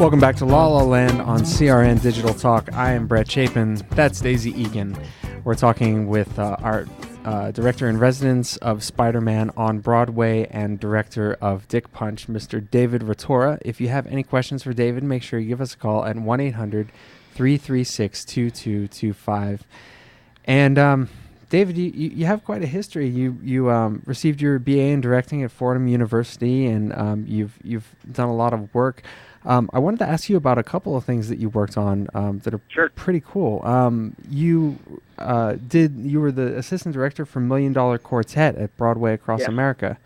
Welcome back to La La Land on CRN Digital Talk. I am Brett Chapin. That's Daisy Egan. We're talking with our director in residence of Spider-Man on Broadway and director of Dick Punch, Mr. David Ratora. If you have any questions for David, make sure you give us a call at 1-800-336-2225. And David, you have quite a history. You received your BA in directing at Fordham University, and you've done a lot of work. I wanted to ask you about a couple of things that you worked on that are pretty cool. You were the assistant director for $1 Million Quartet at Broadway Across America.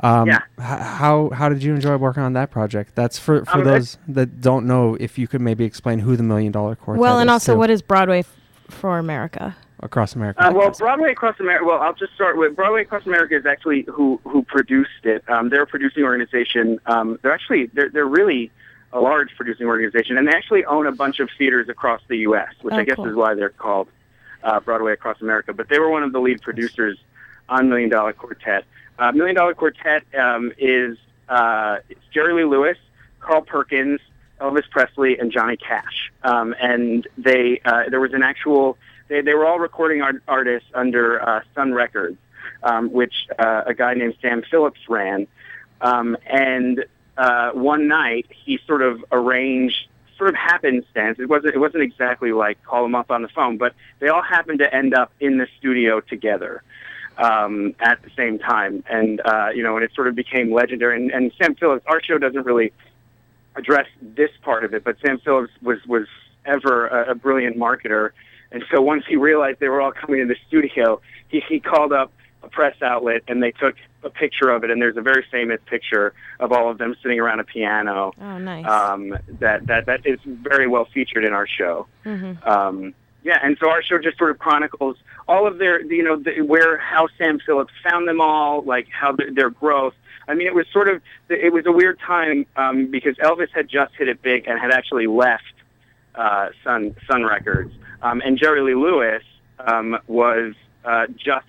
How did you enjoy working on that project? That's for those that don't know. If you could maybe explain who the $1 Million Quartet is. Well, and also what is Broadway for America? Across America. Broadway Across America. Well, I'll just start with Broadway Across America is actually who produced it. They're a producing organization. They're really a large producing organization, and they actually own a bunch of theaters across the U.S., which I guess is why they're called Broadway Across America. But they were one of the lead producers on $1 Million Quartet. $1 Million Quartet is it's Jerry Lee Lewis, Carl Perkins, Elvis Presley, and Johnny Cash. And there was an actual. They were all recording artists under Sun Records, which a guy named Sam Phillips ran. And one night he sort of arranged, sort of happenstance. It wasn't exactly like call them up on the phone, but they all happened to end up in the studio together at the same time. And and it sort of became legendary. And Sam Phillips, our show doesn't really address this part of it, but Sam Phillips was ever a brilliant marketer. And so once he realized they were all coming in the studio, he called up a press outlet, and they took a picture of it. And there's a very famous picture of all of them sitting around a piano. Oh, nice. That is very well featured in our show. Mm-hmm. And so our show just sort of chronicles all of their, how Sam Phillips found them all, like how their growth. I mean, it was a weird time because Elvis had just hit it big and had actually left Sun Records. And Jerry Lee Lewis was just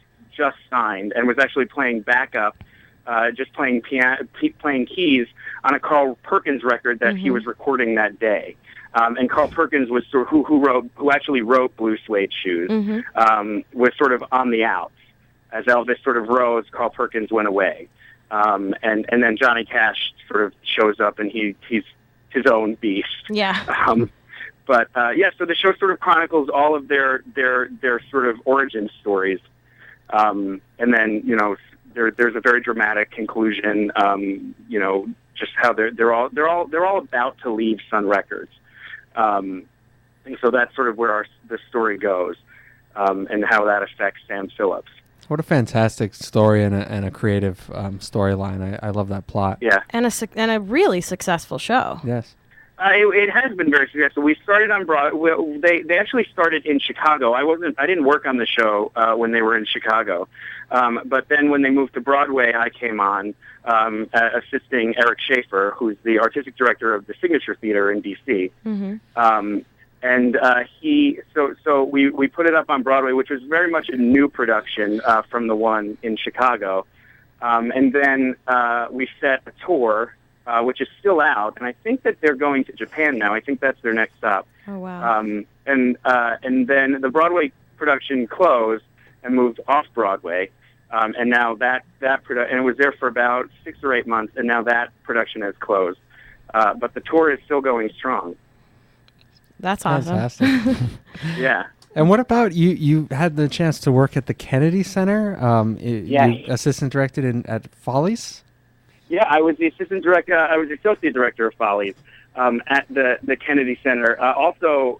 signed and was actually playing backup, just playing keys on a Carl Perkins record that he was recording that day. And Carl Perkins was who actually wrote Blue Suede Shoes, was sort of on the outs. As Elvis sort of rose, Carl Perkins went away. And then Johnny Cash sort of shows up, and he's his own beast. Yeah. So the show sort of chronicles all of their sort of origin stories, and then there's a very dramatic conclusion. Just how they're all about to leave Sun Records, and so that's sort of where the story goes, and how that affects Sam Phillips. What a fantastic story and a creative storyline. I love that plot. Yeah, and a really successful show. Yes. It has been very successful. We started on Broadway. They actually started in Chicago. I didn't work on the show when they were in Chicago, but then when they moved to Broadway, I came on assisting Eric Schaefer, who's the artistic director of the Signature Theater in D.C. Mm-hmm. So we put it up on Broadway, which was very much a new production from the one in Chicago, and then we set a tour. Which is still out, and I think that they're going to Japan now. I think that's their next stop. Oh, wow. And then the Broadway production closed and moved off Broadway, and now that and it was there for about 6 or 8 months, and now that production has closed. But the tour is still going strong. That's awesome. Fantastic. Yeah. And what about you had the chance to work at the Kennedy Center? You assistant directed at Follies? Yeah, I was the assistant director. I was the associate director of Follies at the Kennedy Center. Also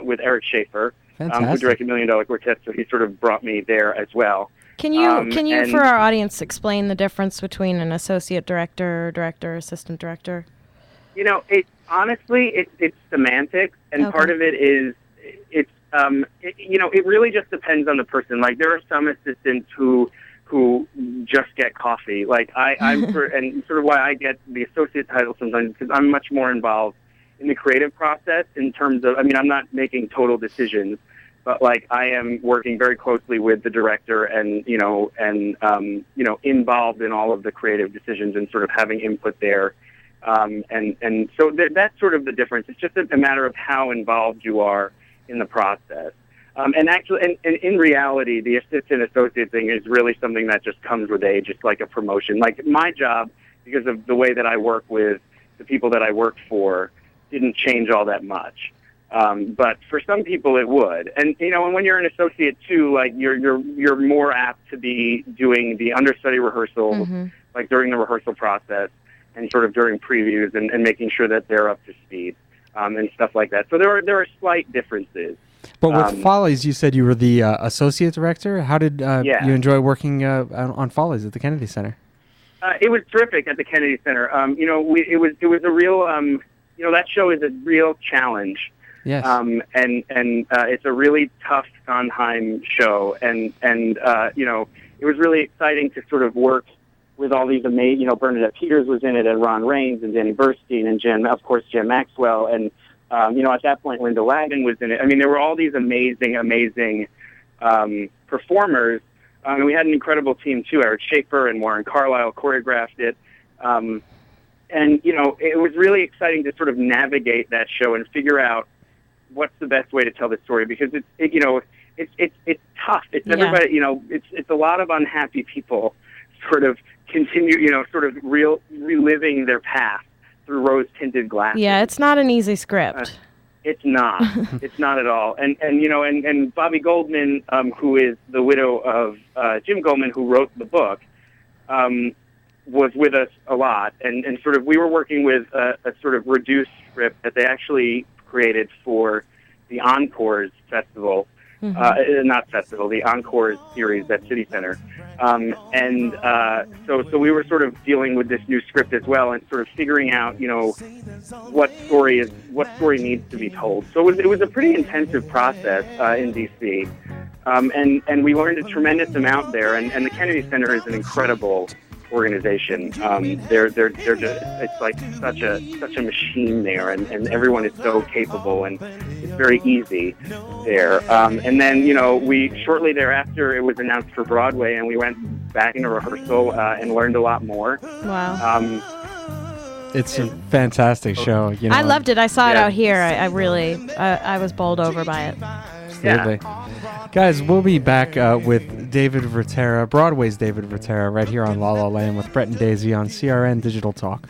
with Eric Schaefer, who directed $1 Million Quartet. So he sort of brought me there as well. Can you, for our audience, explain the difference between an associate director, assistant director? Honestly, it's semantics, and part of it is it really just depends on the person. Like there are some assistants who just get coffee. Like I'm and sort of why I get the associate title sometimes, because I'm much more involved in the creative process in terms of, I'm not making total decisions, but like I am working very closely with the director and involved in all of the creative decisions and sort of having input there. And so that's sort of the difference. It's just a matter of how involved you are in the process. And actually, and in reality, the assistant associate thing is really something that just comes with age. It's like a promotion. Like my job, because of the way that I work with the people that I work for, didn't change all that much. But for some people it would. And, and when you're an associate too, like you're more apt to be doing the understudy rehearsals, like during the rehearsal process and sort of during previews and making sure that they're up to speed, and stuff like that. So there are slight differences. But with Follies, you said you were the associate director. How did you enjoy working on Follies at the Kennedy Center? It was terrific at the Kennedy Center. It was a real, that show is a real challenge. Yes. And it's a really tough Sondheim show, and it was really exciting to sort of work with all these amazing, Bernadette Peters was in it, and Ron Raines, and Danny Burstein, and Jen Maxwell, and at that point Linda Lavin was in it. I mean, there were all these amazing performers, and we had an incredible team too. Eric Schaefer and Warren Carlyle choreographed it. And it was really exciting to sort of navigate that show and figure out what's the best way to tell the story, because it's tough. It's everybody, it's a lot of unhappy people sort of continue, sort of reliving their past through rose-tinted glasses. Yeah, it's not an easy script. It's not. It's not at all. And Bobby Goldman, who is the widow of Jim Goldman, who wrote the book, was with us a lot. And sort of we were working with a sort of reduced script that they actually created for the Encores Festival. Not festival, the Encores series at City Center. So we were sort of dealing with this new script as well, and sort of figuring out, what story needs to be told. So it was a pretty intensive process in DC, and we learned a tremendous amount there. And the Kennedy Center is an incredible organization. They're just, it's like such a machine there, and everyone is so capable, and it's very easy there. And then we shortly thereafter it was announced for Broadway, and we went back into rehearsal and learned a lot more. Wow. It's a fantastic show. I loved it. I saw it out here. I really was bowled over by it. Absolutely. Guys, we'll be back with David Vertera, Broadway's David Vertera, right here on La La Land with Brett and Daisy on CRN Digital Talk.